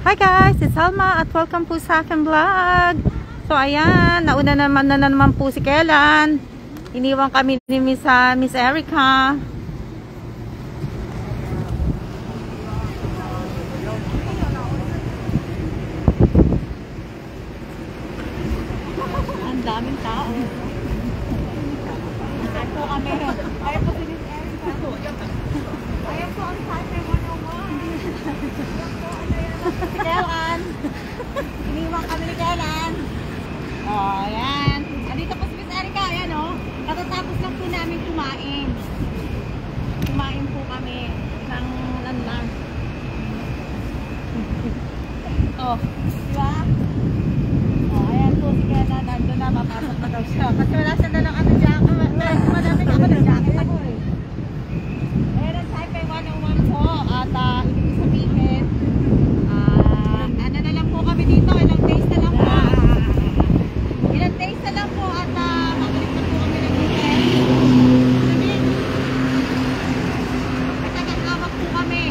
Hi guys, it's Alma at welcome po sa aking vlog. So ayan, nauna naman po si Kellan. Iniwan kami ni Miss Erica. Ang daming tao. Ayan po kami. Ayan po si Miss Erica. Ayan po ang Sunday 101. Si Kellan. Iniwan kami ni Kellan. Oh, ayan. Andito po si Miss Erica. Ayan oh. Katatapos lang po namin kumain. Kumain po kami ng lang. Oh, di ba? Oh, ayan po si Kellan. Nandun na, papasok na daw siya. Kasi wala siya na lang jacket. Madami ako ng jacket ako eh. Ayan ang Taipei 101 po. At ibig sabihin, ano na lang po kami dito. Ilang days na lang po. Ilang days na lang po at mabalik na po kami ng weekend. Sabihin, matagag-awak po kami.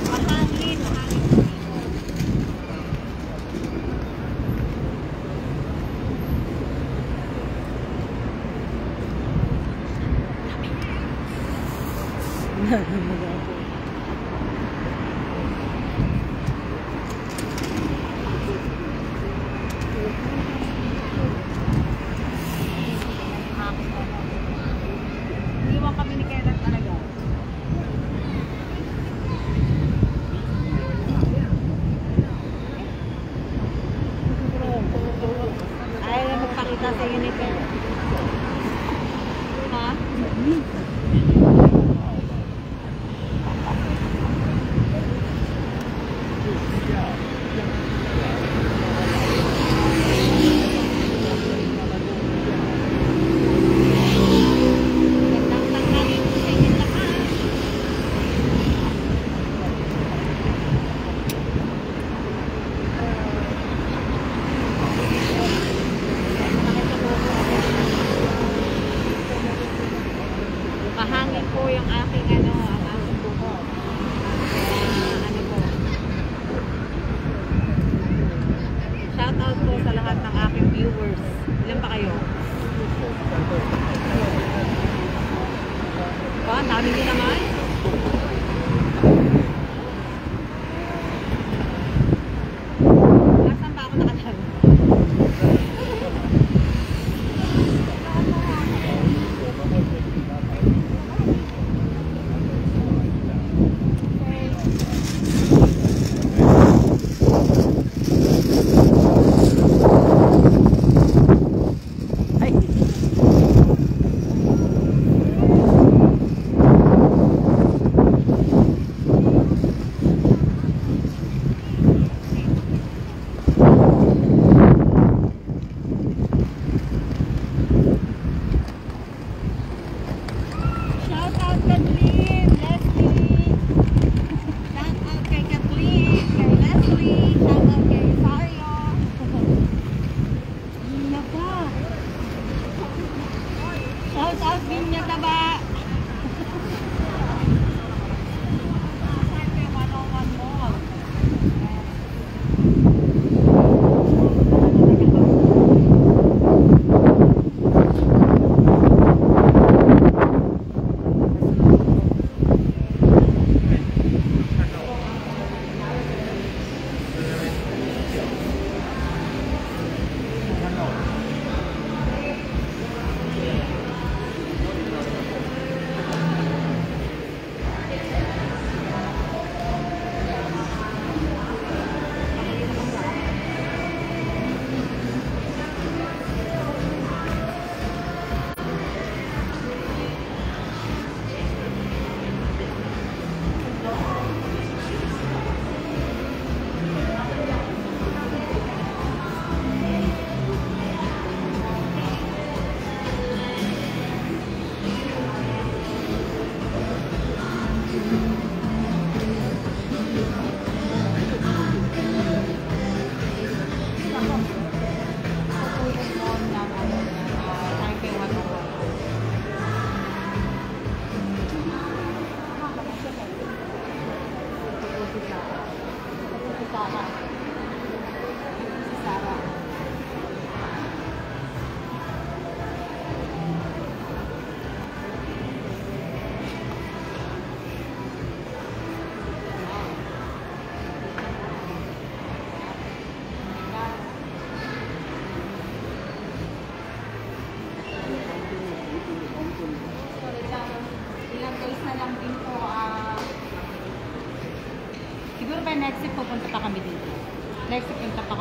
Mahangin. Iwan kami ni Kellan talaga. Ayaw na magpakita sa inyo ni Kellan. Ha? Mahangin po yung aking ang aking buko. Ano po. Shout out po sa lahat ng aking viewers. Ilan pa kayo? Dami din naman. Saan ba ako nakatalo?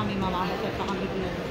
kami mamamasal pa kami dito.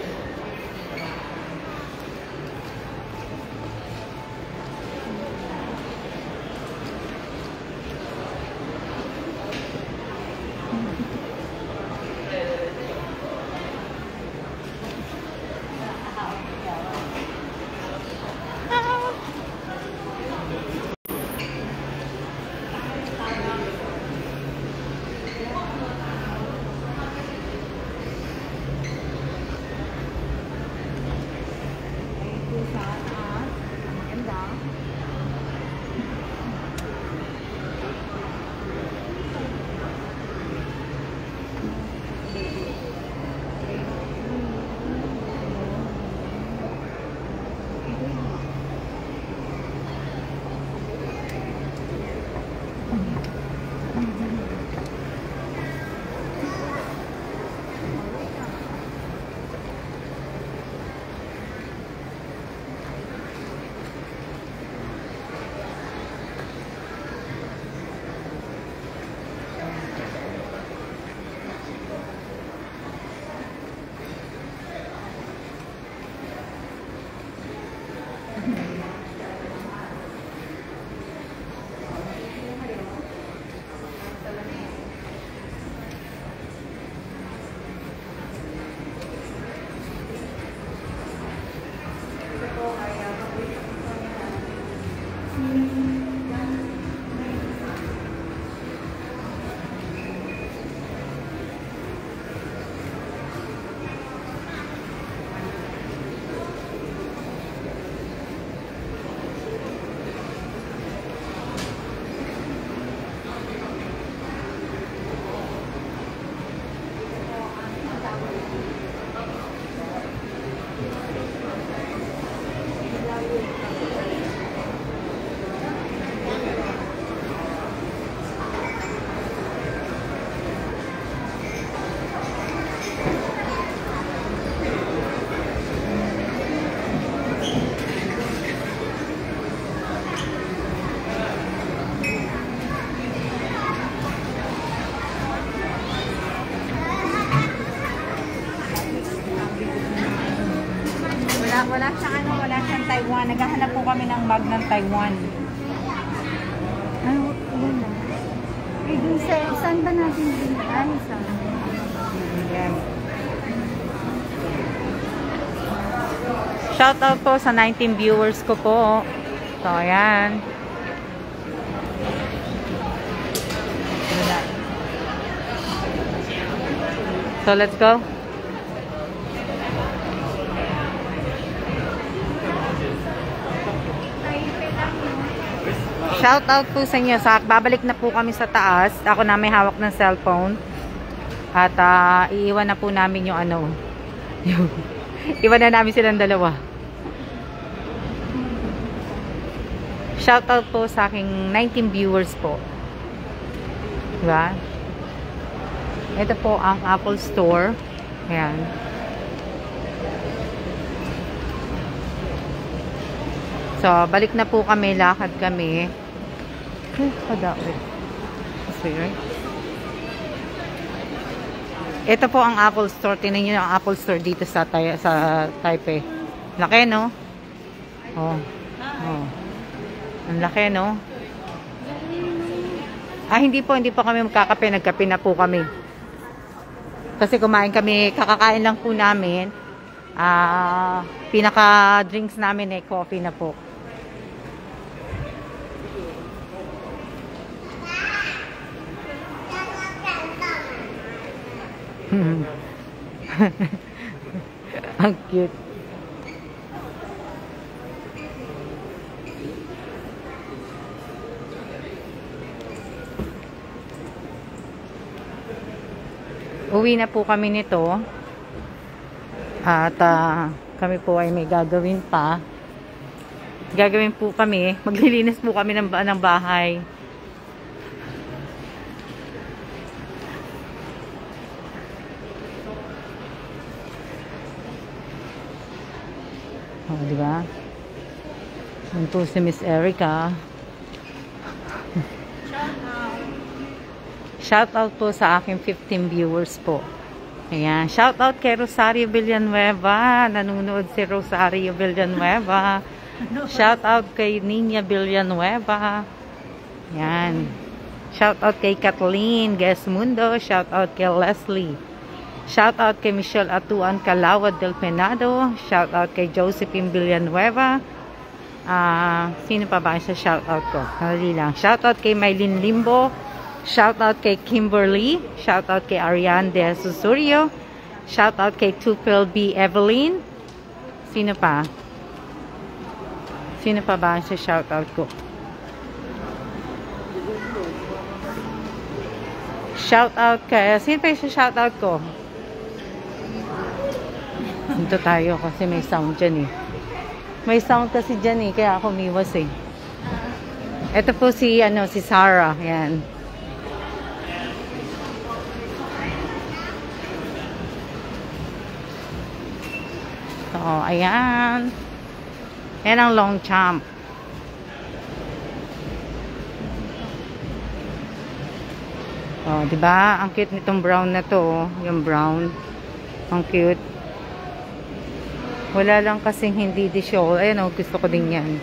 Wala siyang ano, wala siyang Taiwan. Naghahanap po kami ng bag ng Taiwan. Ano, wala. Eh, dun sa, saan ba natin din? Ay, saan? Yan. Shout out po sa 19 viewers ko po. So, ayan. So, let's go. Shout out po sa inyo. Babalik na po kami sa taas. Ako na may hawak ng cellphone. At iiwan na po namin yung ano. Iwan na namin silang dalawa. Shout out po sa aking 19 viewers po. Diba? Ito po ang Apple Store. Ayan. So, balik na po kami. Lakad kami. Ito po ang Apple Store. Tingnan nyo ang Apple Store dito sa Taipei. Laki, no? Oh. Oh. Ang laki, no? Hindi po kami magkakape. Nagkape na po kami. Kasi kumain kami, kakakain lang po namin. Pinaka-drinks namin coffee na po. Ang cute. Uwi na po kami nito. At kami po ay may gagawin pa. Gagawin po kami. Maglilinis po kami ng bahay. Oh, di ba? Yan po si Miss Erica. Shout out po sa aking 15 viewers po. Ayan, shout out kay Rosario Villanueva. Nanonood si Rosario Villanueva. Shout out kay Nina Villanueva. Ayan. Shout out kay Kathleen Gesmundo. Shout out kay Leslie. Shout out kay Michelle Atuan Calawad del Penado. Shout out kay Josephine Villanueva. Sino pa ba sa shout out ko? Dali lang. Shout out kay Mylene Limbo. Shout out kay Kimberly. Shout out kay Ariane De Susurio. Shout out kay Tupel B. Evelyn. Sino pa? Sino pa ba sa shout out ko? Shout out kay... Sino pa yung sa shout out ko? Dito tayo kasi may sound dyan eh. May sound kasi dyan eh. Kaya ako umiwas eh. Ito po si, si Sarah. Yan. So, ayan. Yan ang Longchamp. Oh, 'di ba? Ang cute nitong brown na 'to, yung brown. Ang cute. Wala lang kasing hindi di shawl. Ayun, oh, gusto ko din 'yan.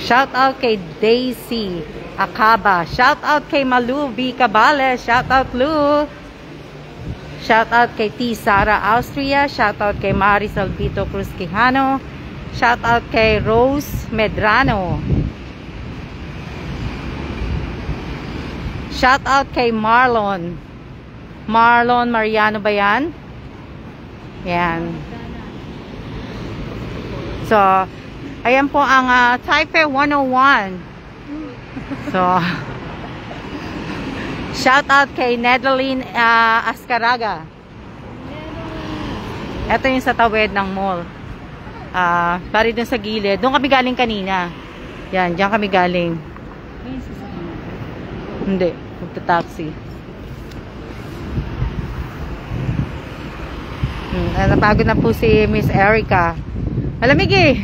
Shout out kay Daisy Akaba. Shout out kay Malu B. Cabales. Shout out Lu. Shout out kay T. Sara Austria. Shout out kay Maris Albito Cruz Quijano. Shout out kay Rose Medrano. Shout out kay Marlon. Marlon Mariano ba yan? Yan. So, ayan po ang Taipei 101. So, shout out kay Nedeline Ascaraga. Ito yung sa tawid ng mall. Pari dun sa gilid. Doon kami galing kanina. Yan, diyan kami galing. Hindi, magta-taxi. Napagod na po si Miss Erica. Malamig eh.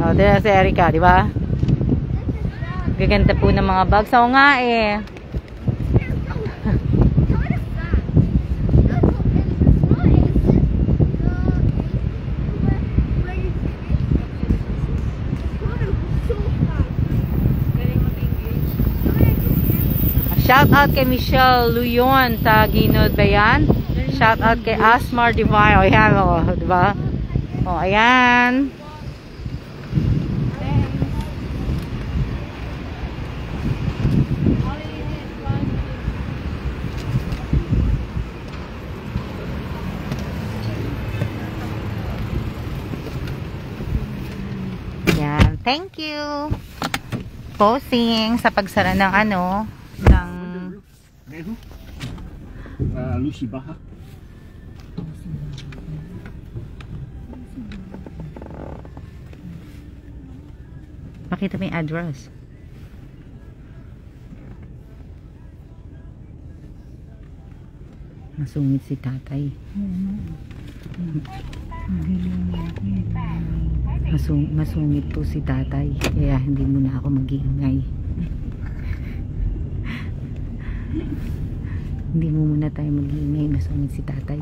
Oh, doon na si Erica, di ba? Gaganda po ng mga bags. Oo nga eh. Shout out kay Michelle Luyon Taginod ba yan? Shout out kay Asmar Divine. O, ayan o, diba? O, ayan. Yan. Thank you. Posing sa pagsara ng ng Lucy Baha. Pakita mo yung address. Masungit si tatay. Masungit po si tatay. Kaya hindi muna ako mag-iingay. Hindi mo muna tayo mag-iingay. Masungit si tatay.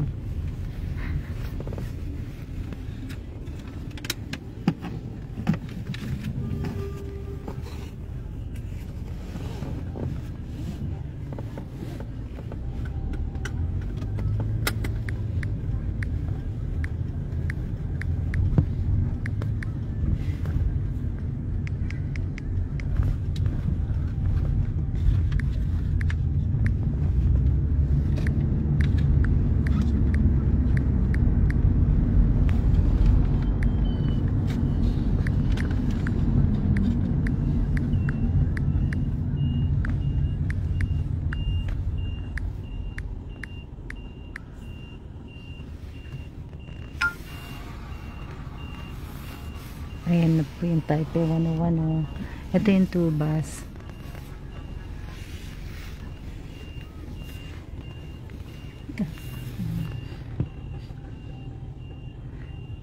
Ayan na po yung Taipei 101. Oh. Ito yung tour bus.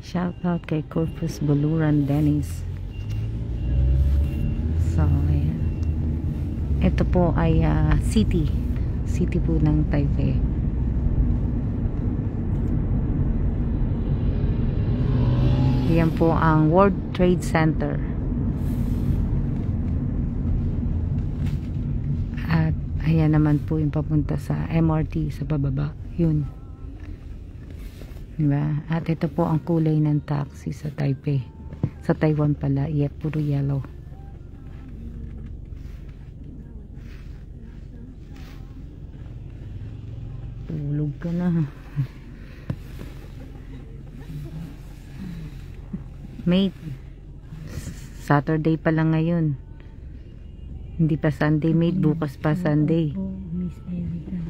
Shout out kay Corpus Buluran Dennis. So, ayan. Ito po ay city po ng Taipei. Yan po ang World Trade Center. At ayan naman po yung papunta sa MRT sa bababa. Yun. Diba? At ito po ang kulay ng taxi sa Taipei. Sa Taiwan pala, puro yellow. Tulog ka na. Mate, Saturday pa lang ngayon. Hindi pa Sunday, mate. Bukas pa Sunday. Miss Erika.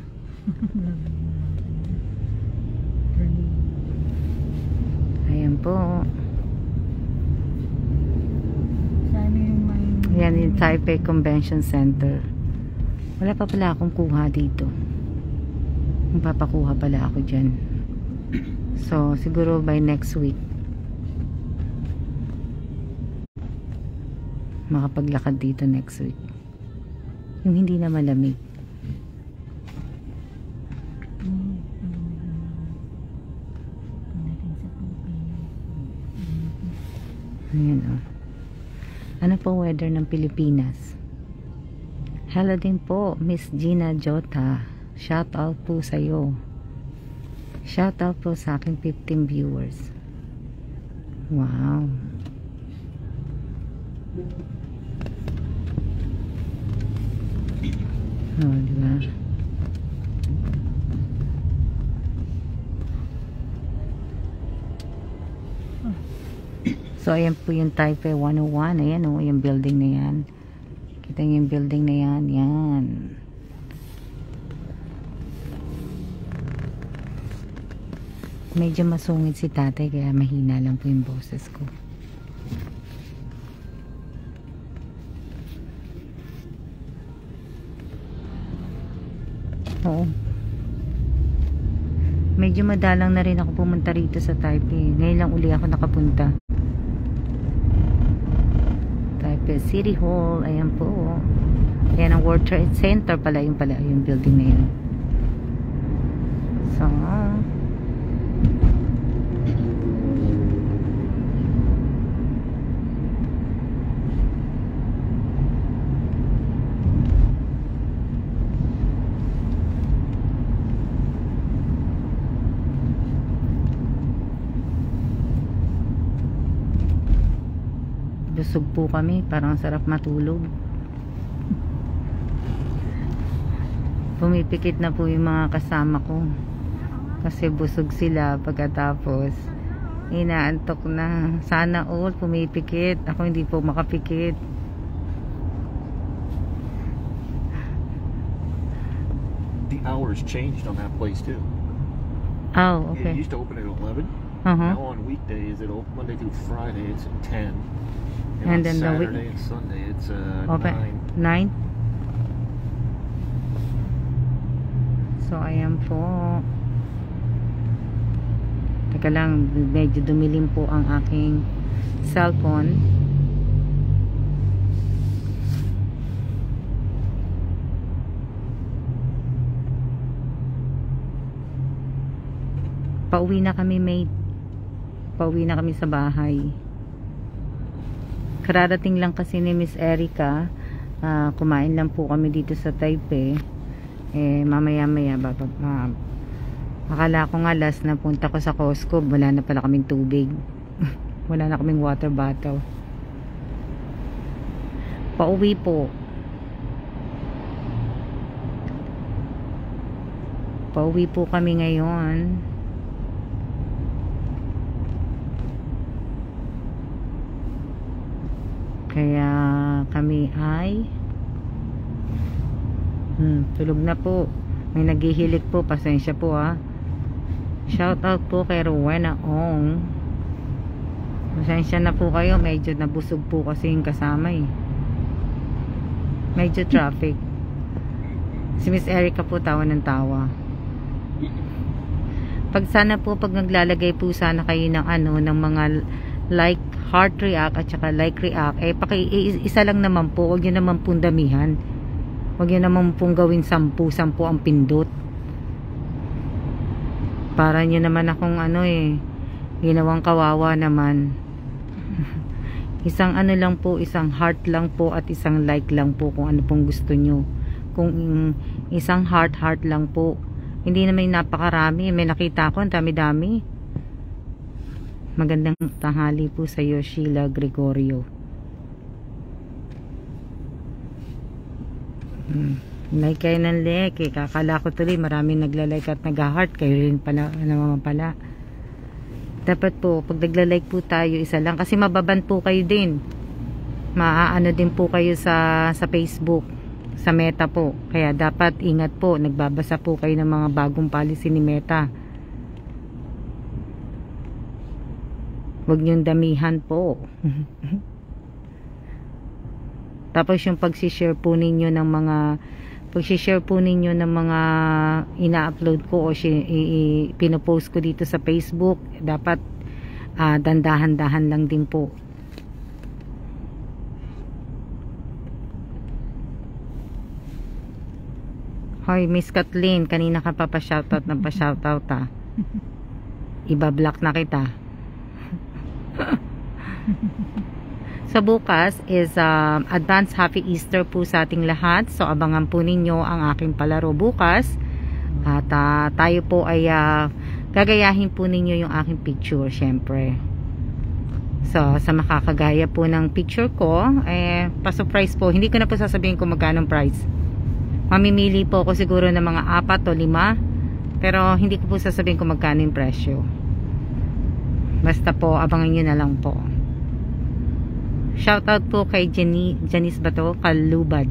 Ayan po. Sana yung may... Ayan yung Taipei Convention Center. Wala pa pala akong kuha dito. Papakuha pala ako dyan. So, siguro by next week makapaglakad dito next week. Yung hindi na malamig. Ayan o. Ano po weather ng Pilipinas? Hello din po, Miss Gina Jota. Shout out po sa'yo. Shout out po sa aking 15 viewers. Wow. Oh, diba? So, ayan po yung Taipei 101. Ayan o, yung building na yan. Kita niyo yung building na yan. Yan. Medyo masungit si tatay kaya mahina lang po yung boses ko. Oo. Medyo madalang na rin ako pumunta rito sa Taipei. Ngayon lang uli ako nakapunta. Taipei City Hall. Ayan po. Ayan ang World Trade Center pala yung building na yun. So, busog po kami, parang sarap matulog. Pumipikit na po yung mga kasama ko kasi busog sila pagkatapos inaantok na. Sana all pumipikit, ako hindi po makapikit. The hours changed on that place too. Oh, It okay. used to open at 11. Uh-huh. Now on weekdays, it'll open Monday through Friday. It's at 10. And on then the week- Saturday and Sunday, it's Okay. 9. 9. So, ayan po. Teka lang, medyo dumilim po ang aking cellphone. Pauwi na kami, mate. Pauwi na kami sa bahay. Kararating lang kasi ni Miss Erika. Kumain lang po kami dito sa Taipei. Mamaya-maya akala ko nga last na punta ko sa Costco, wala na pala kaming tubig. Wala na kaming water bottle. Pauwi po. Pauwi po kami ngayon. Kaya kami ay tulog na po. May naghihilik po, pasensya po shout out po kay Rowena Ong. Pasensya na po kayo, medyo nabusog po kasi yung kasama medyo traffic. Si Miss Erika po tawa ng tawa. Pag naglalagay po sana kayo ng ng mga like heart react at saka like react, isa lang naman po, huwag nyo naman pong damihan. Huwag yun naman pong gawin 10 ang pindot. Para nyo naman akong ano ginawang kawawa naman. Isang ano lang po, isang heart lang po at isang like lang po kung ano pong gusto nyo. Kung isang heart lang po. Hindi naman napakarami. May nakita ko, ang dami-dami. Magandang tanghali po sa iyo, Sheila Gregorio. Like kayo ng like. Kakala ko tuloy maraming nagla-like at nag-heart. Kayo rin pala, naman pala. Dapat po, pag nagla-like po tayo, isa lang. Kasi mababan po kayo din. Maaano din po kayo sa Facebook. Sa Meta po. Kaya dapat ingat po. Nagbabasa po kayo ng mga bagong policy ni Meta. Huwag niyong damihan po. Tapos yung pag-share po ninyo ng mga ina-upload ko o pinopost ko dito sa Facebook, dapat dandahan-dahan lang din po. Hoy, Miss Kathleen, kanina ka pa pa-shoutout ng pa-shoutout Iba-block na kita. So bukas is advance happy Easter po sa ating lahat. So abangan po ninyo ang aking palaro bukas. At tayo po ay gagayahin po ninyo yung aking picture syempre. So sa makakagaya po ng picture ko, pa-surprise po. Hindi ko na po sasabihin kung magkano price. Mamimili po ako siguro ng mga 4 o 5. Pero hindi ko po sasabihin kung magkano yung presyo. Basta po abangan nyo na lang po. Shoutout po kay Janice Bato Kalubad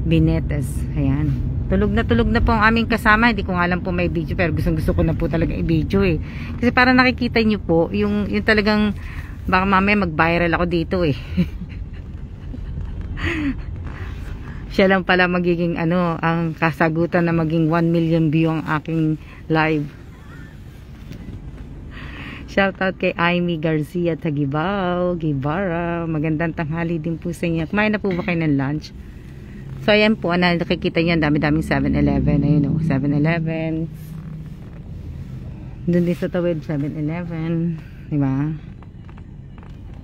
Binetes. Ayan. Tulog na po ang aming kasama. Hindi ko nga alam po may video, pero gusto ko na po talaga i-video Kasi para nakikita nyo po yung talagang baka mamaya mag-viral ako dito Siya lang pala magiging ang kasagutan na maging 1 million view ang aking live. Shoutout kay Amy Garcia Tagibao, Gibara. Magandang tanghali din po sa inyo. Kumain na po ba kayo ng lunch? So ayan po, nakikita nyo, dami-daming 7-Eleven. Ayun 7-Eleven. Doon din sa tawid, 7-Eleven. Diba?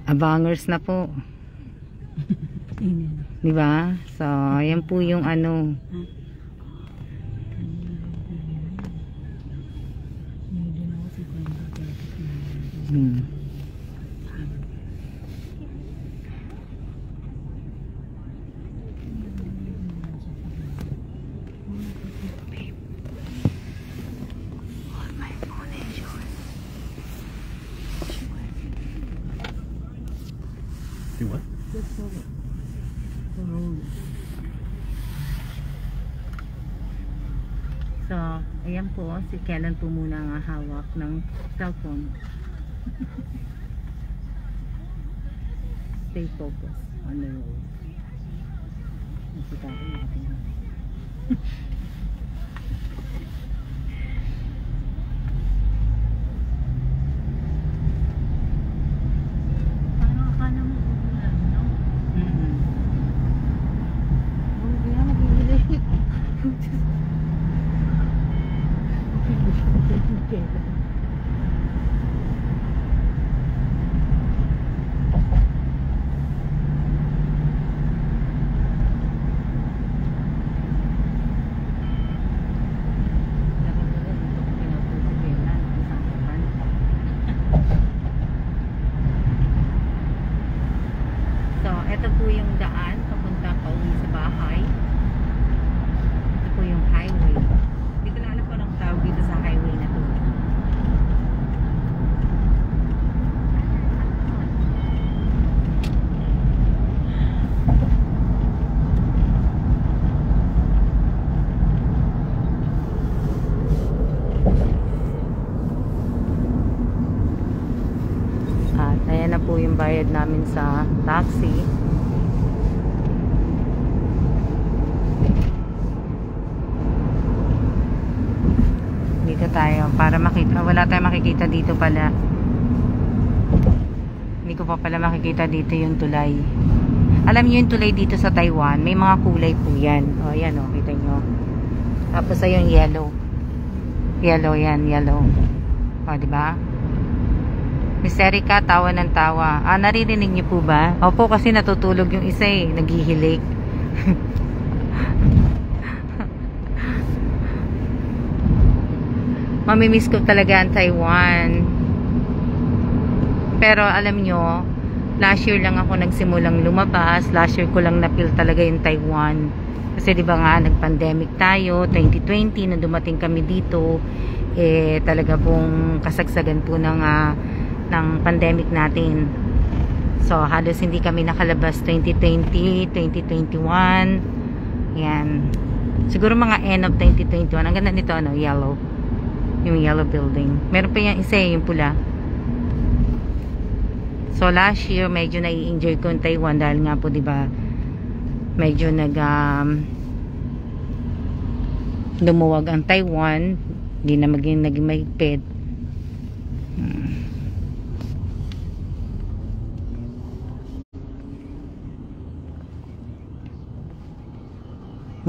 Abangers na po. Diba? So ayan po yung Do what? So, ayan po, si Kellen po muna ang hawak ng cellphone. Stay focused on the road. Nakita ko natin. Parang akala mo ulan, no? Hindi na magigilid. So, ito po yung daan papunta pa uwi sa bahay. Ito po yung highway. Hindi ko na alam kung anong tawag dito sa highway na to. At ayan na po yung bayad namin sa taxi. Dito tayo para makita. Wala tayong makikita dito pala. Hindi ko pa pala makikita dito yung tulay. Alam niyo yung tulay dito sa Taiwan, may mga kulay po yan. O, yan o, kita nyo. Tapos ayun, yellow. Yellow yan, yellow. O, diba? Miss Erica, tawa ng tawa. Ah, naririnig niyo po ba? Opo, kasi natutulog yung isa eh. Naghihilik. Mamimiss ko talaga ang Taiwan. Pero alam nyo, last year lang ako nagsimulang lumabas. Last year ko lang na-feel talaga yung Taiwan. Kasi diba nga, nag-pandemic tayo, 2020, na dumating kami dito, eh talaga pong kasagsagan po ng pandemic natin. So, halos hindi kami nakalabas 2020, 2021. Yan. Siguro mga end of 2021. Ang ganda nito, ano, yellow. Yung yellow building. Meron pa yan isa, yung pula. So, last year, medyo nai-enjoy ko yung Taiwan dahil nga po, diba, medyo lumuwag ang Taiwan. Hindi na naging mahigpit.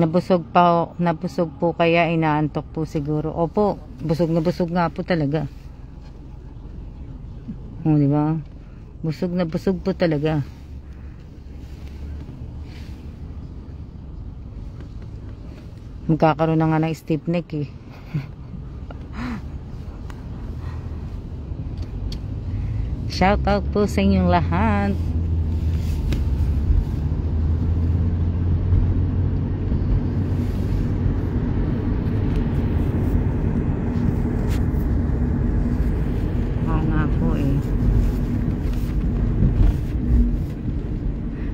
Nabusog po kaya inaantok po siguro. Opo, busog nga po talaga. O, di ba? Busog po talaga. Magkakaroon na nga ng stiff neck eh. Shout out po sa inyong lahat.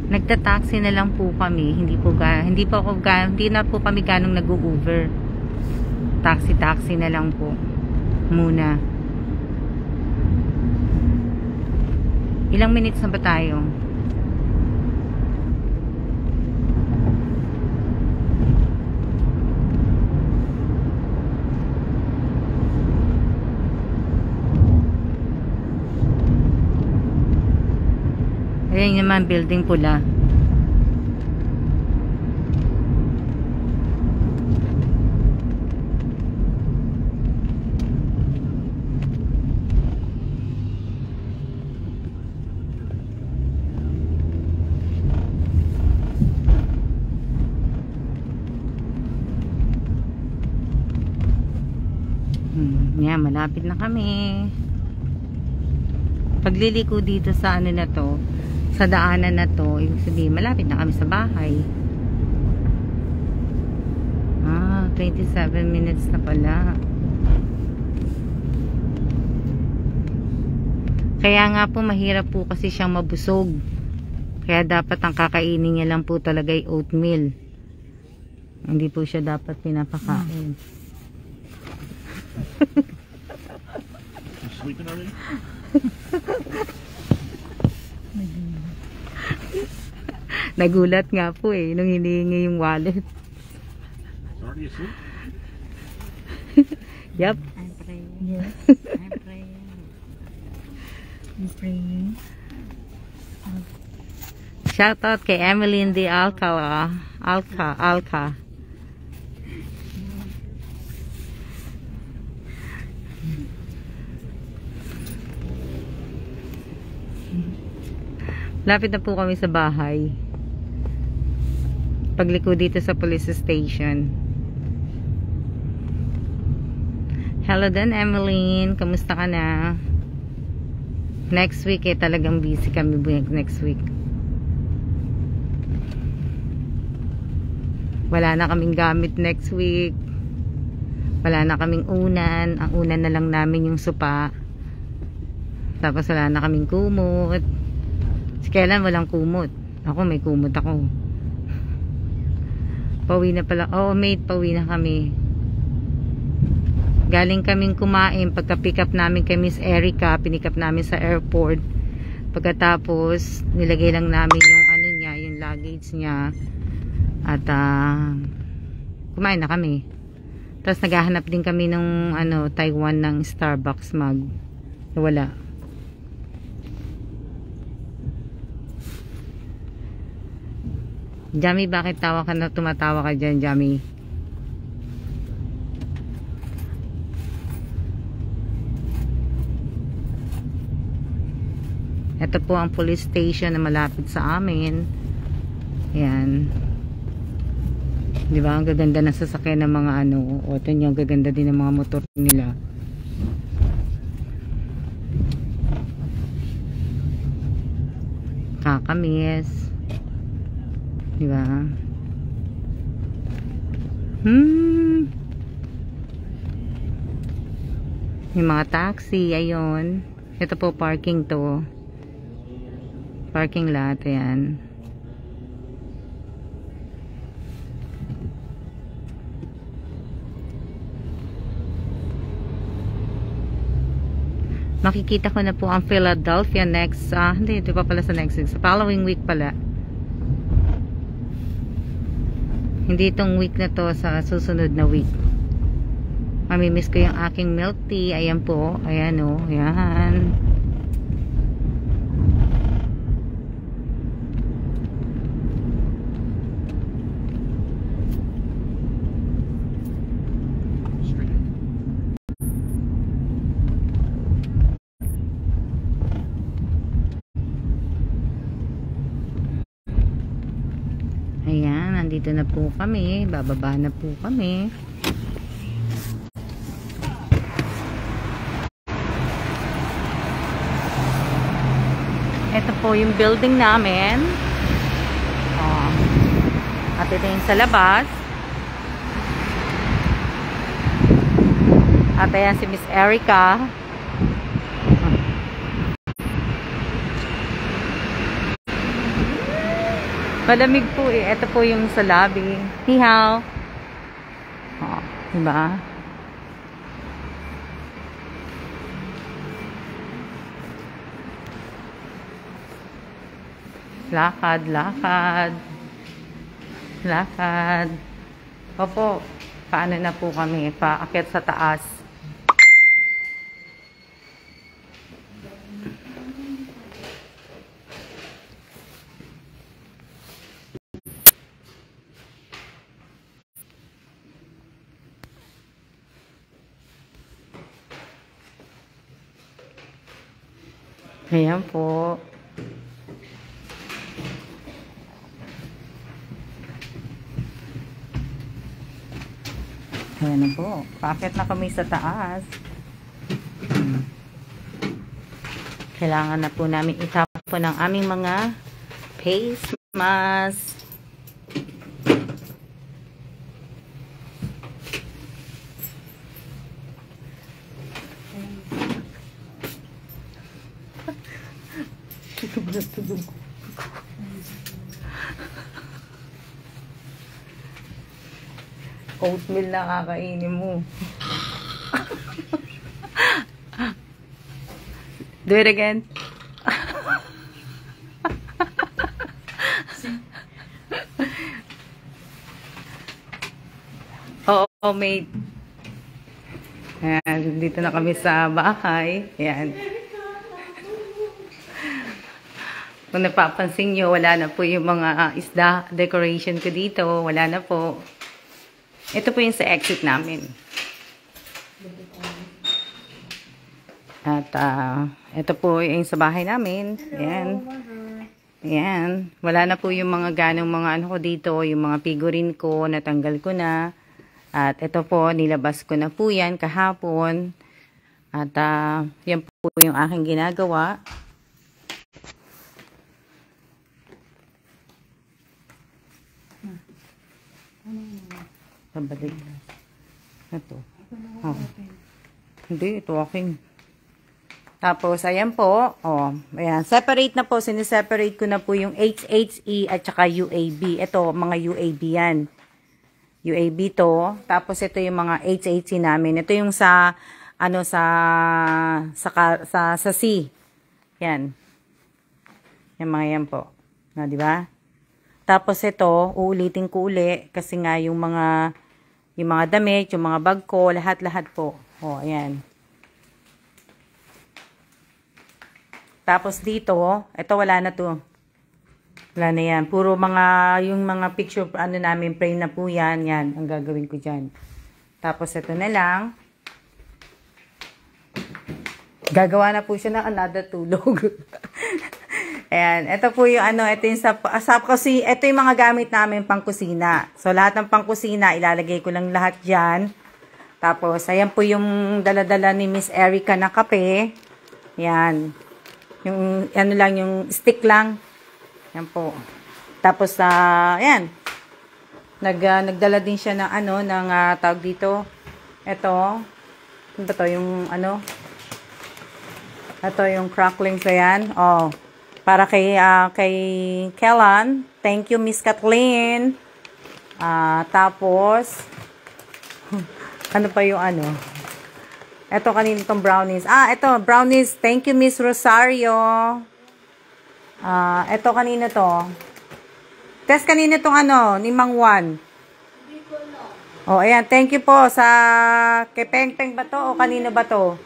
Nagta-taxi na lang po kami. Hindi na po kami ganong nag-Uber. Taxi na lang po muna. Ilang minutes na ba tayo? Ayan naman, building pula. Yan, malapit na kami. Pagliliko dito sa ano na to, sa daanan na to, ibig sabihin malapit na kami sa bahay. 27 minutes na pala. Kaya nga po mahirap po kasi siyang mabusog. Kaya dapat ang kakainin niya lang po talaga ay oatmeal. Hindi po siya dapat pinapakain. You sleeping already? Nagulat nga po eh nung hinihingi yung wallet. Already asleep? Yup. I'm praying. Yes. I'm praying. I'm praying. Shout out kay Emeline de Alcala. Alca. Lapit na po kami sa bahay. Pagliko dito sa police station. Hello din, Emeline. Kamusta ka na? Next week talagang busy kami next week. Wala na kaming gamit next week. Wala na kaming unan. Ang unan na lang namin yung supa. Tapos wala na kaming kumot. Si Kailan walang kumot. Ako may kumot ako. Pauwi na pala. Oh, mate, pauwi na kami. Galing kaming kumain. Pagka pick up namin kay Miss Erica, pinick up namin sa airport. Pagkatapos, nilagay lang namin yung ano niya, yung luggage niya. At kumain na kami. Tapos naghahanap din kami ng Taiwan ng Starbucks mug. Wala. Jamie, bakit tawa ka na tumatawa ka dyan, Jamie? Ito po ang police station na malapit sa amin. Ayan. Di ba? Ang gaganda ng sasakyan ng mga ano. O, ito nyo, ang gaganda din ng mga motor nila. Kakamis. Di ba? Yung mga taxi, ayun. Ito po parking to. Parking lot, ayan. Makikita ko na po ang Philadelphia next, hindi, ito pa pala sa next week. Sa following week pala. Hindi itong week na to, sa susunod na week. Mamimiss ko yung aking milk tea. Ayan po, ayan o, ayan. Ayan, nandito na po kami. Bababa na po kami. Ito po yung building namin. Oh. At ito yung sa labas. At ayan si Miss Erica. Malamig po eh. Ito po yung sa lobby. Hihaw. Oh, diba? Lakad, lakad. Lakad. Opo. Paano na po kami? Paakyat sa taas. Ayan po. Ayan na po. Paakyat na kami sa taas. Kailangan na po namin itapon ang aming mga face mask. Oatmeal na kakainin mo. Do it again. Oo, mate. Ayan, dito na kami sa bahay. Ayan. Kung napapansin nyo, wala na po yung mga isda decoration ko dito. Wala na po. Ito po yung sa exit namin. At ito po yung sa bahay namin. Ayan. Ayan. Wala na po yung mga ganong mga ano ko dito. Yung mga figurine ko, natanggal ko na. At ito po, nilabas ko na po yan kahapon. At yan po yung aking ginagawa. Pabalik. Ito. Oh. Hindi, ito aking. Tapos, ayan po. Oh, ayan. Separate na po. Siniseparate ko na po yung HHE at saka UAB. Ito, mga UAB yan. UAB to. Tapos, ito yung mga HHE namin. Ito yung sa, ano, sa C. Yan. Yung mga yan po. Na, di ba? Tapos, ito, uulitin ko uli. Kasi nga, yung mga damit, yung mga bag ko, lahat-lahat po. O, ayan. Tapos dito, ito wala na to. Wala na yan. Puro yung mga picture, ano namin, frame na po yan. Yan, ang gagawin ko dyan. Tapos, ito na lang. Gagawa na po siya ng another tulog. Ayan, ito po yung ano, ito yung kasi ito yung mga gamit namin pang kusina. So, lahat ng pang kusina, ilalagay ko lang lahat dyan. Tapos, ayan po yung dala-dala ni Miss Erica na kape. Ayan. Yung, ano lang, yung stick lang. Ayan po. Tapos, ayan. Nagdala din siya ng ano, ng tawag dito. Ito. Ano ba to? Yung ano? Ito yung cracklings. Ayan. Oh. Para kay Kellan. Thank you, Miss Kathleen. Tapos, ano pa yung ano? Ito kanina itong brownies. Ito, brownies. Thank you, Miss Rosario. Ito kanina to. Test kanina itong ano, ni Mang Juan. Oh, ayan. Thank you po sa kay Peng Peng ba to o kanina ba to?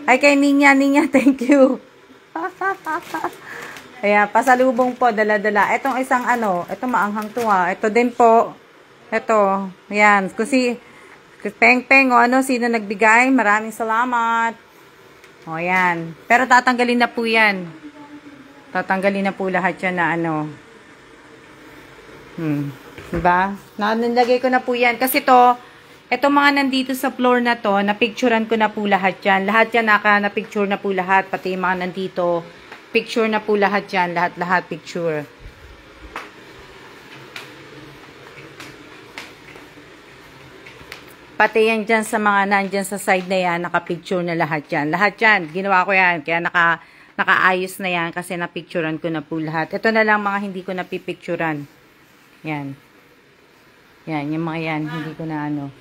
Ay, kay Ninya. Thank you. Ayan, pasalubong po, dala-dala. Itong isang ano, ito maanghang to ha. Ito din po. Ito, ayan. Kasi, Peng-peng o ano, sino nagbigay, maraming salamat. O, ayan. Pero tatanggalin na po yan. Tatanggalin na po lahat yan na ano. Diba? Nilagay ko na po yan. Kasi ito mga nandito sa floor na to, napicturean ko na po lahat yan. Lahat yan na-picture na po lahat. Pati yung mga nandito, picture na po lahat yan. Lahat picture. Pati yan dyan sa mga nandyan sa side na yan, nakapicture na lahat yan. Lahat yan, ginawa ko yan. Kaya nakaayos na yan kasi napicturean ko na po lahat. Ito na lang mga hindi ko napipicturean. Yan. Yan, yung mga yan, hindi ko na ano.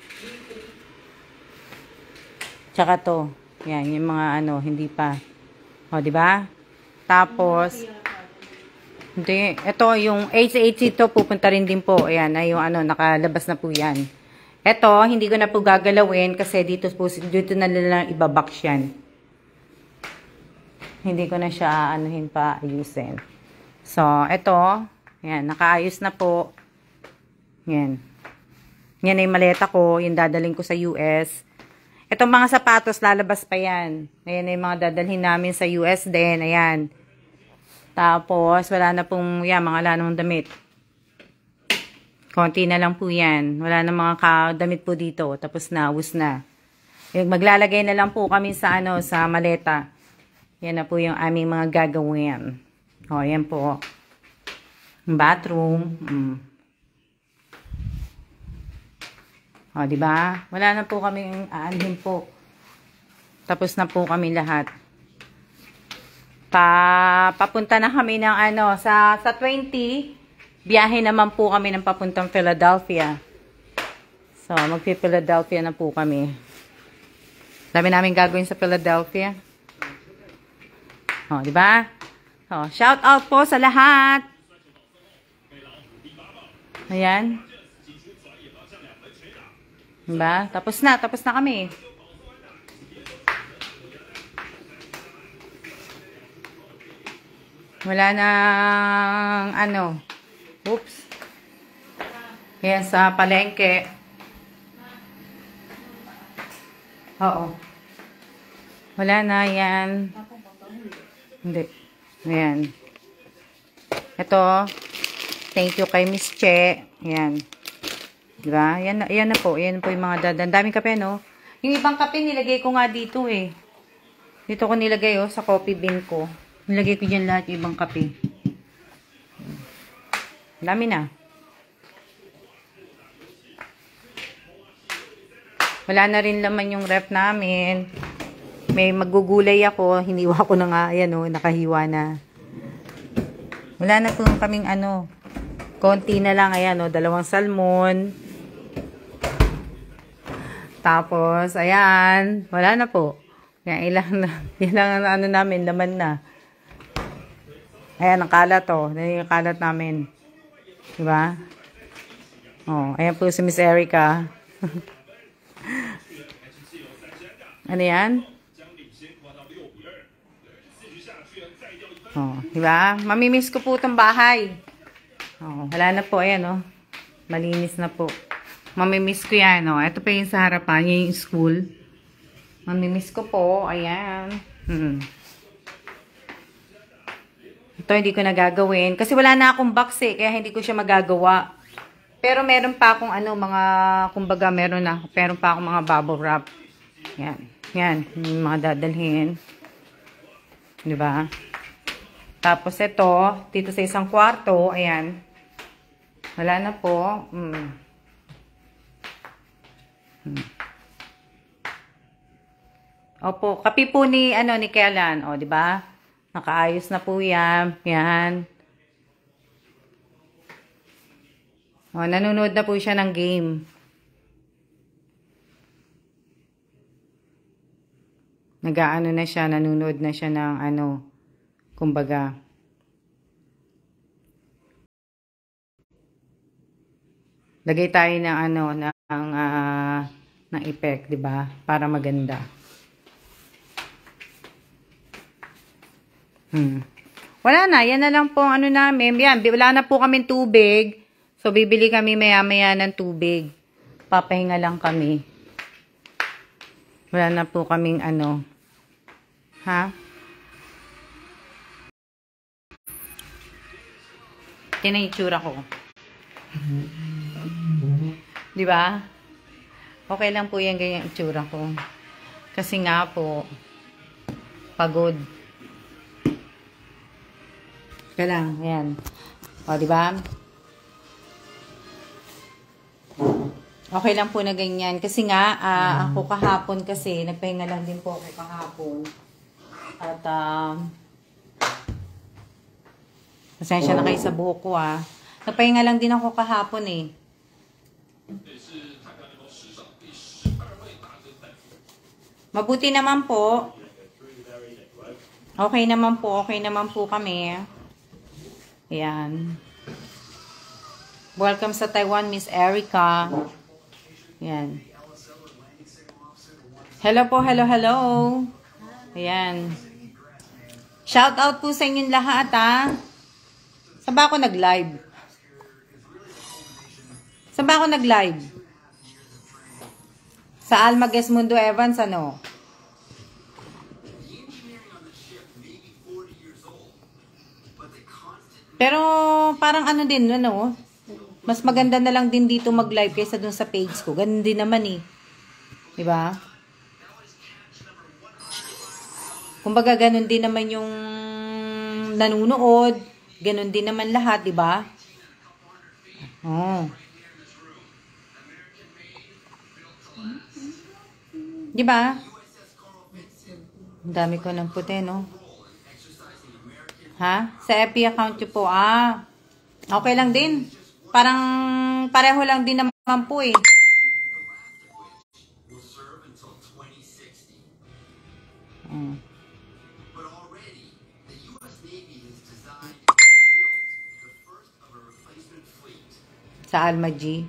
Tsaka to. Yan, yung mga ano, hindi pa. O, diba? Tapos, hindi. Ito, yung HHC to, pupunta rin din po. Ayan, ay yung ano, nakalabas na po yan. Ito, hindi ko na po gagalawin kasi dito na lang ibabox yan. Hindi ko na siya anuhin pa, ayusin. So, ito, yan, nakaayos na po. Yan. Yan ay maleta ko, yung dadaling ko sa US. Itong mga sapatos, lalabas pa yan. Ayan ay mga dadalhin namin sa US din. Ayan. Tapos, wala na pong, yan, mga lanong damit. Konti na lang po yan. Wala na mga damit po dito. Tapos na, ubos na. Maglalagay na lang po kami sa, ano, sa maleta. Yan na po yung aming mga gagawin. O, yan po. Bathroom. O, diba? Wala na po kaming aanhin po. Tapos na po kami lahat. Papunta na kami ng ano, sa 20, biyahe naman po kami ng papuntang Philadelphia. So, magpi-Philadelphia na po kami. Dami namin gagawin sa Philadelphia. O, diba? O, shout out po sa lahat. Ayan. Diba? Tapos na kami. Wala nang ano. Oops. Yan sa palengke. Oo. Wala na yan. Hindi. Ayan. Ito. Thank you kay Miss Che. Ayan. Diba? Yan na po. Yan po yung mga dadan. Daming kape, no? Yung ibang kape, nilagay ko nga dito, eh. Dito ko nilagay, oh, sa coffee bean ko. Nilagay ko dyan lahat yung ibang kape. Dami na. Wala na rin laman yung ref namin. May magugulay ako. Hiniwa ko na nga. Ayan, oh, nakahiwa na. Wala na po kaming ano. Konti na lang. Ayan, oh, 2 salmon. Tapos, ayan. Wala na po. Yan, ilang ano namin, laman na. Ayan, ang kalat, oh. Yan yung kalat namin. Diba? Oh, ayan po si Miss Erica. Ano yan? Oh, diba? Mamimiss ko po itong bahay. Oh, wala na po, ayan, oh. Malinis na po. Mamimiss ko yan, oh. Ito pa yung sa harapan, yung school. Mamimiss ko po, ayan. Ito, hindi ko nagagawin. Kasi wala na akong box eh, kaya hindi ko siya magagawa. Pero meron pa akong ano, mga, kumbaga meron pa akong mga bubble wrap. Yan. Yan, yung mga dadalhin. Diba? Tapos ito, dito sa isang kwarto, ayan. Wala na po. Opo, kape po ni, ni Kellan. O, diba? Nakaayos na po yan. Yan. O, nanonood na po siya ng game. Nag-aano na siya, nanonood na siya ng kumbaga. Lagay tayo ng ng effect, 'di ba? Para maganda. Wala na, yan na lang po namin. Yan, wala na po kaming tubig. So bibili kami maya-maya ng tubig. Papahinga lang kami. Wala na po kaming ha? Tingnan yung itsura ko. Di ba? Okay lang po yan, ganyan itsura ko. Kasi nga po, pagod. Kaya lang, yan. O, di ba? Okay lang po na ganyan. Kasi nga, ako kahapon kasi, nagpahinga lang din po ako kahapon. At, pasensya na kayo sa buhok ko, Nagpahinga lang din ako kahapon, eh. Mabuti naman po. Okay naman po kami. Ayan. Welcome sa Taiwan, Miss Erica. Ayan. Hello po, hello. Ayan. Shout out po sa inyong lahat, Saan ba ako nag-live? Sa Almagues Mundo Evans, Pero, parang din, mas maganda na lang din dito mag-live kaysa dun sa page ko. Ganun din naman, eh. Diba? Kumbaga, ganun din naman yung nanunood. Ganun din naman lahat, diba? Oh. Diba? Ang dami ko ng puti, no? Ha? Sa FB account nyo po, okay lang din. Parang pareho lang din naman po, eh. Sa Almagy.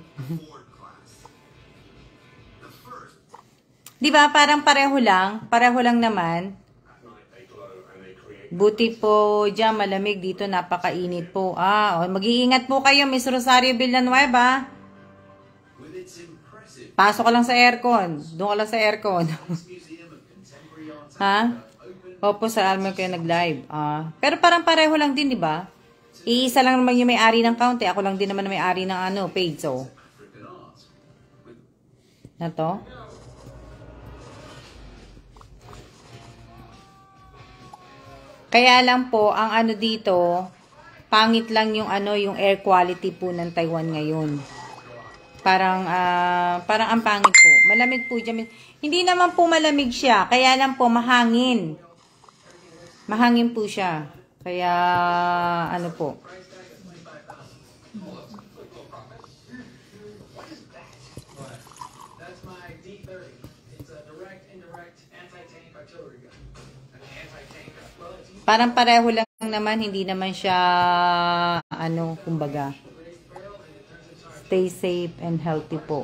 Di ba? Parang pareho lang naman. Buti po dyan, malamig dito, napakainit po. Mag-iingat po kayo, Miss Rosario Villanueva. Pasok ka lang sa aircon. Doon ka lang sa aircon. Ha? Opo, sa Almagy kayo nag-live. Pero parang pareho lang din, di ba? Iisa lang naman yung may-ari ng account, eh. Ako lang din naman may-ari ng page, so. Na to? Kaya lang po, ang dito, pangit lang yung yung air quality po ng Taiwan ngayon. Parang ang pangit po. Malamig po dyan. Hindi naman po malamig siya. Kaya lang po, mahangin. Mahangin po siya. Kaya, po. Parang pareho lang naman, hindi naman siya, kumbaga, stay safe and healthy po.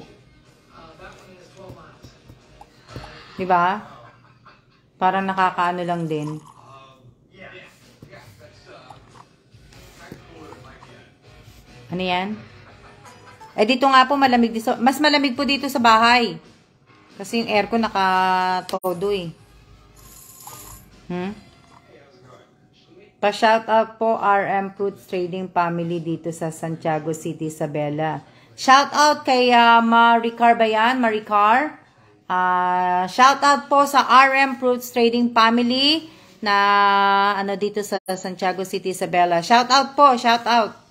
Diba? Parang nakakaano lang din. Ano yan? Eh, dito nga po malamig dito. Mas malamig po dito sa bahay. Kasi yung aircon naka-todo eh. Pa-shoutout po RM Fruits Trading Family dito sa Santiago City, Isabela. Shoutout kay Maricar ba yan? Maricar. Shoutout po sa RM Fruits Trading Family na ano dito sa Santiago City, Isabela. Shoutout po, shoutout.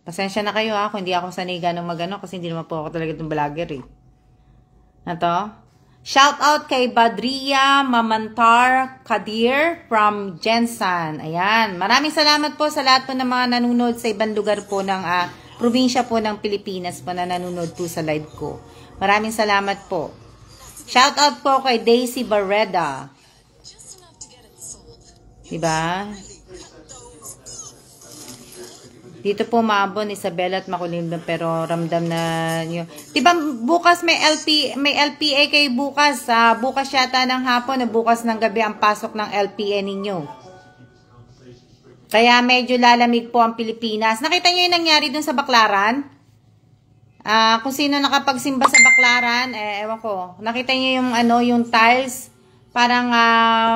Pasensya na kayo kung hindi ako sanay ganong magano kasi hindi naman po ako talaga itong vlogger eh. Ito. Shout out kay Badria Mamantar Kadir from Jensan. Ayan. Maraming salamat po sa lahat po ng mga nanonood sa ibang lugar po ng probinsya po ng Pilipinas po na nanonood po sa live ko. Maraming salamat po. Shout out po kay Daisy Barreda. Diba? Dito po maabon Isabela at Makulimban pero ramdam na nyo. Diba bukas may LPA kayo bukas. Bukas yata ng hapon na bukas ng gabi ang pasok ng LPA ninyo. Kaya medyo lalamig po ang Pilipinas. Nakita nyo yung nangyari dun sa Baclaran? Kung sino nakapagsimba sa Baclaran, ewan ko. Nakita nyo yung, yung tiles? Parang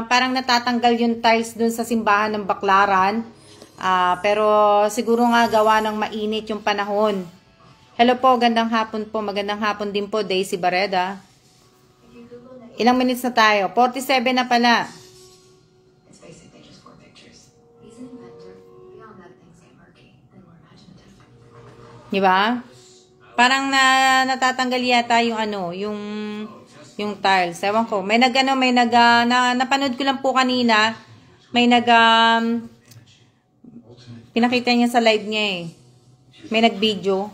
natatanggal yung tiles dun sa simbahan ng Baclaran. Pero siguro nga gawa ng mainit yung panahon. Hello po, gandang hapon po. Magandang hapon din po, Daisy Barreda. Ilang minutes na tayo? 47 na pala. Diba? Parang natatanggal yata yung yung tiles. Ewan ko. Napanood ko lang po kanina. Pinakita niya sa live niya eh. May nag-video.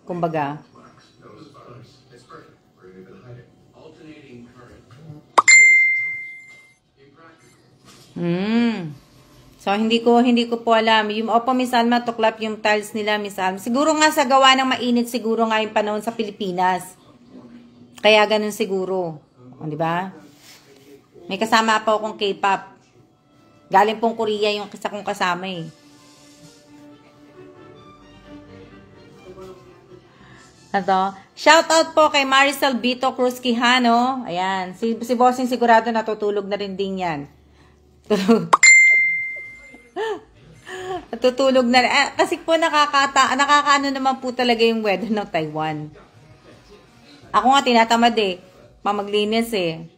Kumbaga. So, hindi ko po alam. Opo, Miss Alma, tuklap yung tiles nila, Miss Alma. Siguro nga sa gawa ng mainit, siguro nga yung panahon sa Pilipinas. Kaya ganun siguro. O, diba? May kasama pa akong K-pop. Galing pong Korea yung isa kong kasama eh. Shoutout po kay Maricel Bito Cruz Quijano. Ayan. Si Bossing sigurado natutulog na rin din yan. Natutulog na rin. Kasi po nakakaano naman po talaga yung weather ng Taiwan. Ako nga tinatamad eh. Mamaglinis eh.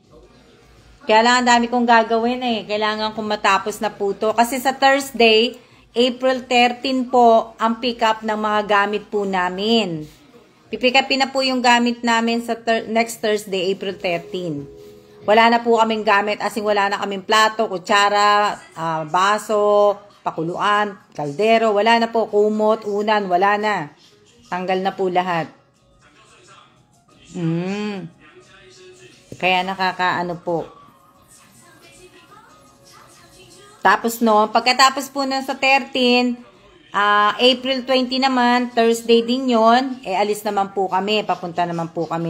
Kaya lang ang dami kong gagawin eh. Kailangan kong matapos na po to. Kasi sa Thursday, April 13 po, ang pick up ng mga gamit po namin. Pipikapin na po yung gamit namin sa next Thursday, April 13. Wala na po kaming gamit, as in wala na kaming plato, kutsara, baso, pakuluan, kaldero, wala na po, kumot, unan, wala na. Tanggal na po lahat. Kaya nakakaano po. Tapos no, pagkatapos po na sa 13, April 20 naman, Thursday din yon, alis naman po kami, papunta naman po kami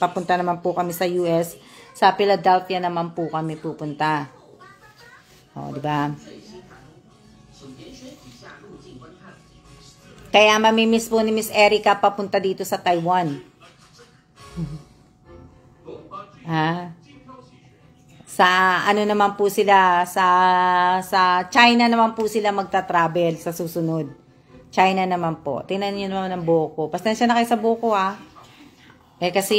papunta naman po kami sa US, sa Philadelphia naman po kami pupunta. O, di ba? Kaya mamimiss po ni Miss Erica papunta dito sa Taiwan. Sa naman po sila, sa China naman po sila magta-travel sa susunod. China naman po. Tingnan niyo naman ang buhok ko. Pasensya na kayo sa buhok ko kasi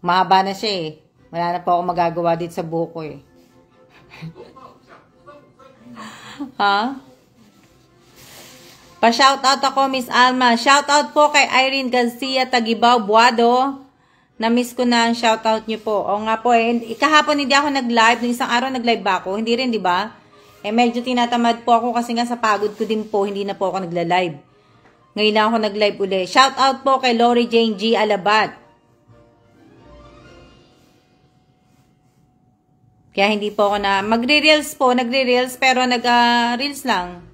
mahaba na siya eh. Wala na po ako magagawa dito sa buhok ko eh. Pa-shoutout ako, Miss Alma. Shoutout po kay Irene Garcia Tagibaw Buado. Na-miss ko na ang shoutout niyo po. O nga po kahapon hindi ako nag-live. Nung isang araw nag-live ba ako? Hindi rin, di ba? Medyo tinatamad po ako kasi nga sa pagod ko din po, hindi na po ako nagla-live. Ngayon lang ako nag-live uli. Shoutout po kay Lori Jane G. Alabat. Kaya hindi po ako magre-reels po, nagre-reels pero nag-reels lang.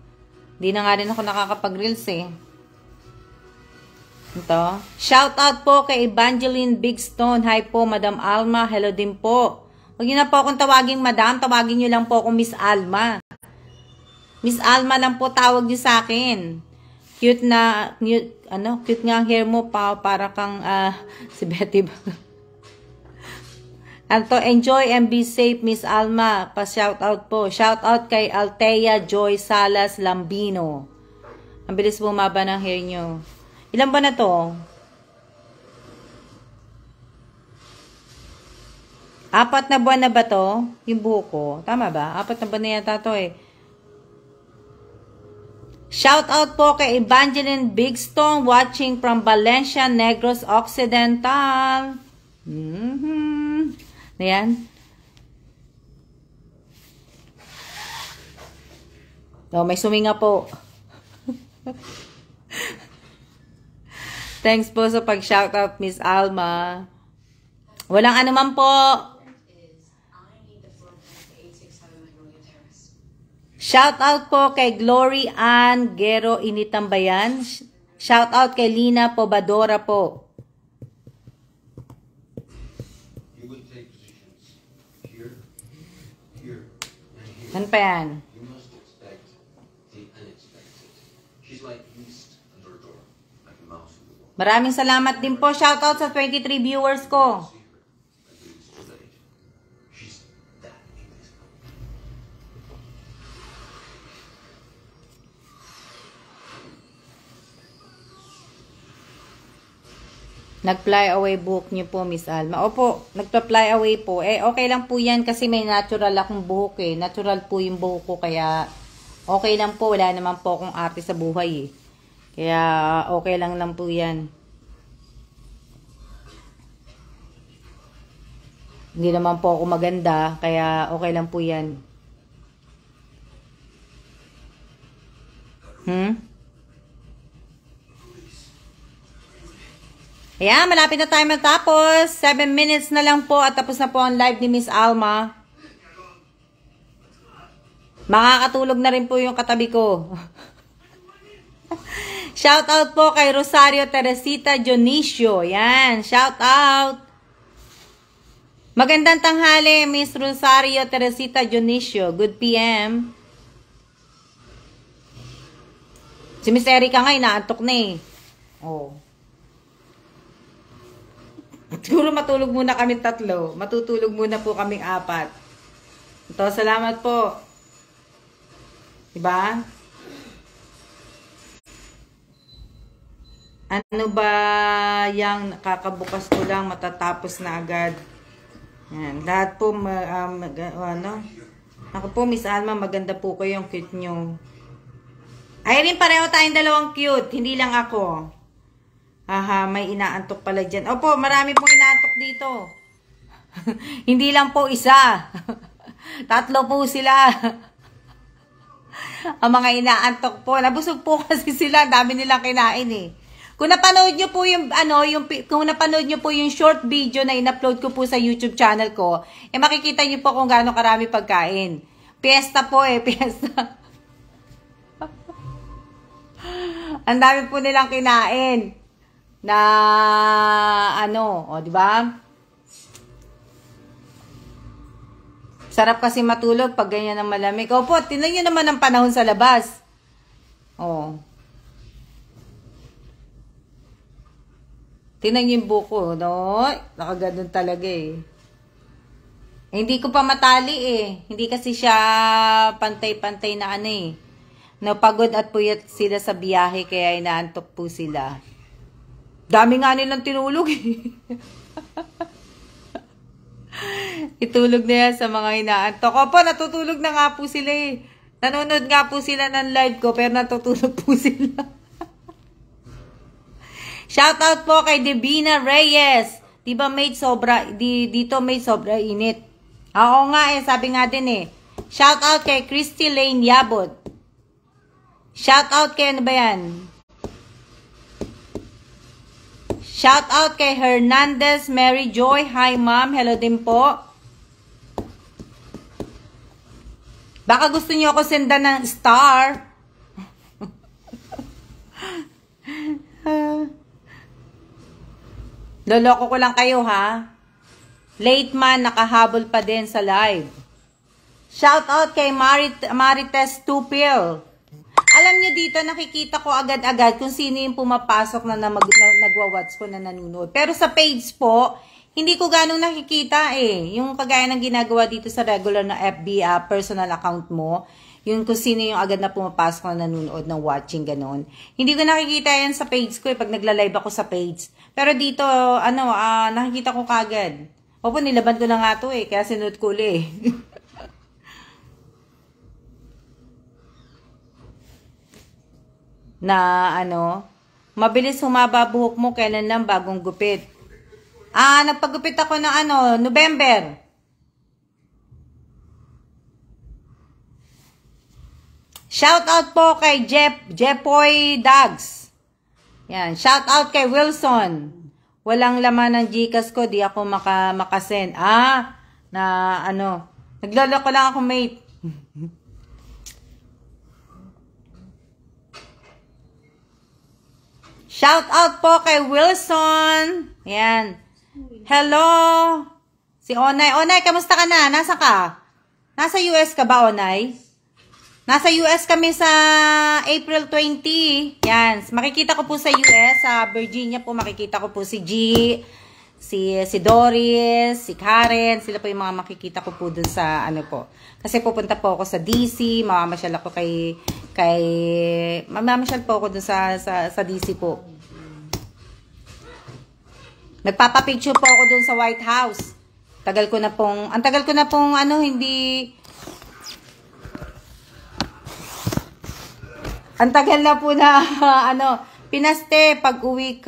Hindi na nga rin ako nakakapag-reels eh. Ito. Shout out po kay Evangeline Bigstone. Hi po, Madam Alma. Hello din po. Huwag niyo na po akong tawaging Madam. Tawagin niyo lang po akong Miss Alma. Miss Alma lang po tawag niyo sa akin. Cute na, cute nga ang hair mo pa, para kang, si Betty ba? Anto, enjoy and be safe, Miss Alma. Pa-shoutout po. Shoutout kay Althea Joy Salas Lambino. Ang bilis bumaba ng hair nyo. Ilan ba na to? 4 na buwan na ba to? Yung buhok ko. Tama ba? 4 na buwan na yata to eh. Shoutout po kay Evangeline Bigstone watching from Valencia, Negros Occidental. Ayan. Oh, may suminga po. Thanks po sa pag-shoutout, Miss Alma. Walang anuman po. Shoutout po kay Glory Ann Gero Initambayan. Shoutout kay Lina Pobadora po. Ano pa yan? Maraming salamat din po. Shoutout sa 23 viewers ko. Nag-fly away buhok niyo po, Miss Alma. Opo, nagpa-fly away po. Eh, okay lang po yan kasi may natural akong buhok eh. Natural po yung buhok ko, kaya okay lang po. Wala naman po akong arte sa buhay eh. Kaya okay lang po yan. Hindi naman po ako maganda, kaya okay lang po yan. Ayan, malapit na tayo matapos. 7 minutes na lang po at tapos na po ang live ni Miss Alma. Makakatulog na rin po yung katabi ko. Shout out po kay Rosario Teresita Dionisio. Yan, shout out. Magandang tanghali, Miss Rosario Teresita Dionisio. Good PM. Si Miss Erica nga, inaantok na eh. Oh. Siguro matulog muna kami 3. Matutulog muna po kaming 4. Ito, salamat po. Diba? Ano ba yung nakakabukas ko lang, matatapos na agad. Yan. Lahat po, Ako po, Miss Alma, maganda po kayong cute nyo. Ay rin, pareho tayong dalawang cute. Hindi lang ako. Aha, may inaantok pala dyan. Opo, marami pong inaantok dito. Hindi lang po isa. 3 po sila. Ang mga inaantok po. Nabusog po kasi sila. Dami nilang kinain eh. Kung napanood nyo po yung, kung napanood nyo po yung short video na in-upload ko po sa YouTube channel ko, eh makikita nyo po kung gaano karami pagkain. Fiesta po eh, fiesta. Ang dami po nilang kinain. Na di ba? Sarap kasi matulog pag ganyan ang malamig. Opo, tingnan niyo naman ang panahon sa labas. Oh. Tingnan niyo yung buko, no? Nakaganon talaga eh. Hindi ko pa matali eh. Hindi kasi siya pantay-pantay na eh. Napagod at puyat sila sa biyahe kaya inaantok po sila. Dami nga nilang tinulog eh. Itulog na yan sa mga inaantok. Opo, natutulog na nga po sila eh. Nanonood nga po sila ng live ko pero natutulog po sila. Shoutout po kay Divina Reyes. Diba dito made sobra init. Oo nga eh, sabi nga din eh. Shoutout kay Christy Lane Yabot. Shoutout kay ano ba yan? Shout out kay Hernandez Mary Joy. Hi ma'am, hello din po. Baka gusto niyo ako sendan ng star. Loloko ko lang kayo ha. Late man, nakahabol pa din sa live. Shout out kay Marites Tupil. Alam niyo dito, nakikita ko agad-agad kung sino yung pumapasok na nagwa-watch ko na nanonood. Pero sa page po, hindi ko ganong nakikita eh. Yung kagaya ng ginagawa dito sa regular na FB personal account mo. Yung kung sino yung agad na pumapasok na nanonood ng watching, ganon. Hindi ko nakikita yan sa page ko eh, pag nagla-live ako sa page. Pero dito, nakikita ko kagad. Opo, nilaban ko na nga to eh, kaya sinunod ko ulit eh. Na mabilis humaba buhok mo, kailan lang bagong gupit. Nagpagupit ako ng November. Shout out po kay Jepoy Dags. Yan, shout out kay Wilson. Walang laman ng Gcash ko, di ako makasend. Nagloloko lang ako, mate. Shout out po kay Wilson. Yan. Hello. Si Onay. Onay, kamusta ka na? Nasa ka? Nasa US ka ba, Onay? Nasa US kami sa April 20. Yan. Makikita ko po sa US, sa Virginia po, makikita ko po si G, si Doris, si Karen. Sila po yung mga makikita ko po dun sa po. Kasi pupunta po ako sa DC, mamamasyal ako mamamasyal po ako dun sa DC po. Nagpapapicture po ako dun sa White House. Ang tagal ko na pong ang tagal na po na pinaste pag uwi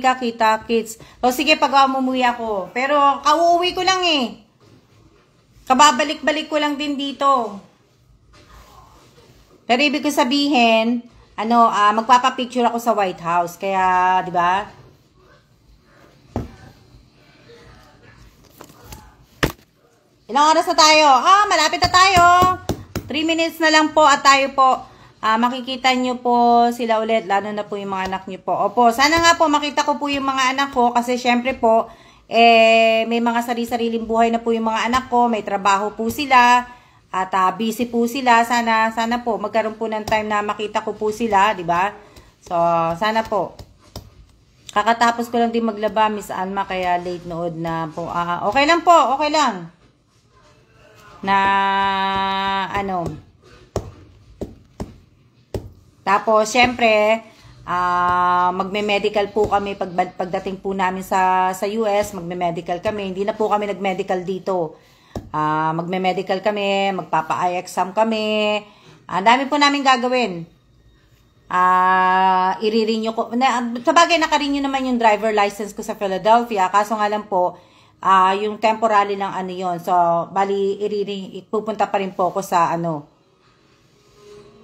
ka kita kids. O sige, pag umuwi ako. Pero kauuwi ko lang eh. Kababalik-balik ko lang din dito. Pero ibig ko sabihin, magpapapicture ako sa White House. Kaya, di ba? Ilang oras na tayo? Malapit na tayo. 3 minutes na lang po at tayo po. Makikita nyo po sila ulit, lalo na po yung mga anak nyo po. Opo, sana nga po makita ko po yung mga anak ko kasi syempre po, may mga sari-sariling buhay na po yung mga anak ko, may trabaho po sila, at busy po sila. Sana po magkaroon po ng time na makita ko po sila, di ba? So, sana po. Kakatapos ko lang din maglaba, Miss Alma, kaya late nood na po. Okay lang po, okay lang. Tapos, syempre, magme-medical po kami pagdating po namin sa US, magme-medical kami. Hindi na po kami nag-medical dito. Magme-medical kami, magpapa-eye exam kami. Ang dami po namin gagawin. I-renew ko. Sabagay, naka-renew naman yung driver license ko sa Philadelphia. Kaso nga lang po, yung temporary lang yun. So, bali, pupunta pa rin po ako sa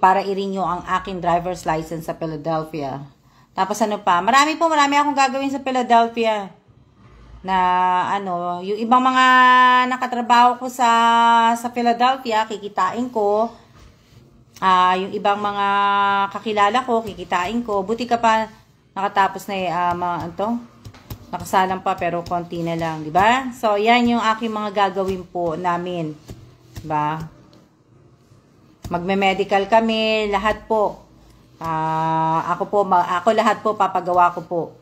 para i-renew ang aking driver's license sa Philadelphia. Tapos marami akong gagawin sa Philadelphia. Na yung ibang mga nakatrabaho ko sa Philadelphia, kikitain ko. Yung ibang mga kakilala ko, kikitain ko. Buti ka pa nakatapos na nakasalang pa pero konti na lang, di ba? So, yan yung aking mga gagawin po namin. Di ba? Magme-medical kami, lahat po. Ako lahat po, papagawa ko po.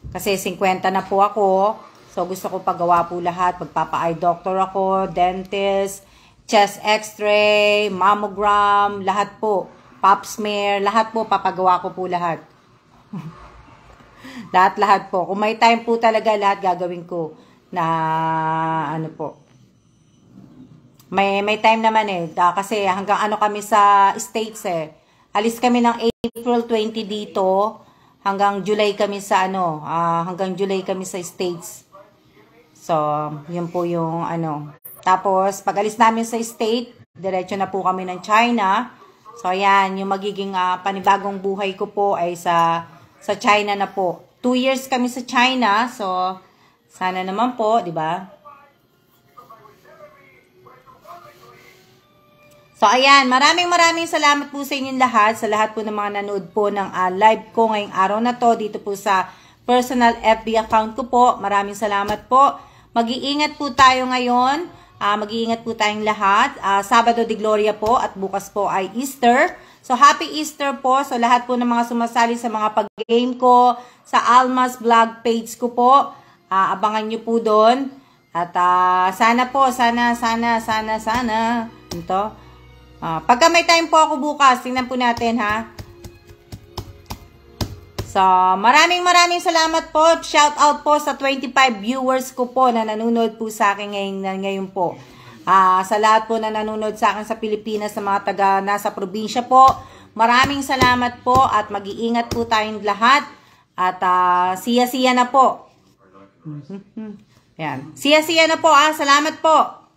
Kasi 50 na po ako. So, gusto ko pagawa po lahat. Magpapa-eye doctor ako, dentist, chest x-ray, mammogram, lahat po. Pap smear, lahat po, papagawa ko po lahat. Lahat po. Kung may time po talaga, lahat gagawin ko na po. May time naman kasi hanggang kami sa States Alis kami ng April 20 dito, hanggang July kami sa States. So, yun po yung Tapos, pag alis namin sa state, diretso na po kami ng China. So, ayan, yung magiging panibagong buhay ko po ay sa China na po. 2 years kami sa China, so, sana naman po, di ba? So, ayan, maraming salamat po sa inyong lahat, sa lahat po ng mga nanood po ng live ko ngayong araw na to, dito po sa personal FB account ko po. Maraming salamat po. Mag-iingat po tayo ngayon. Mag-iingat po tayong lahat. Sabado de Gloria po at bukas po ay Easter. So, Happy Easter po. So, lahat po ng mga sumasali sa mga pag-game ko, sa Alma's vlog page ko po, abangan nyo po doon. At sana po, sana. Ito. Pagka may time po ako bukas, tingnan po natin ha. So, maraming salamat po. Shout out po sa 25 viewers ko po na nanonood po sa akin ngayon po. Sa lahat po na nanonood sa akin sa Pilipinas, sa mga taga nasa probinsya po. Maraming salamat po at mag-iingat po tayong lahat. At siya na po. Yan. Siya na po. Salamat po.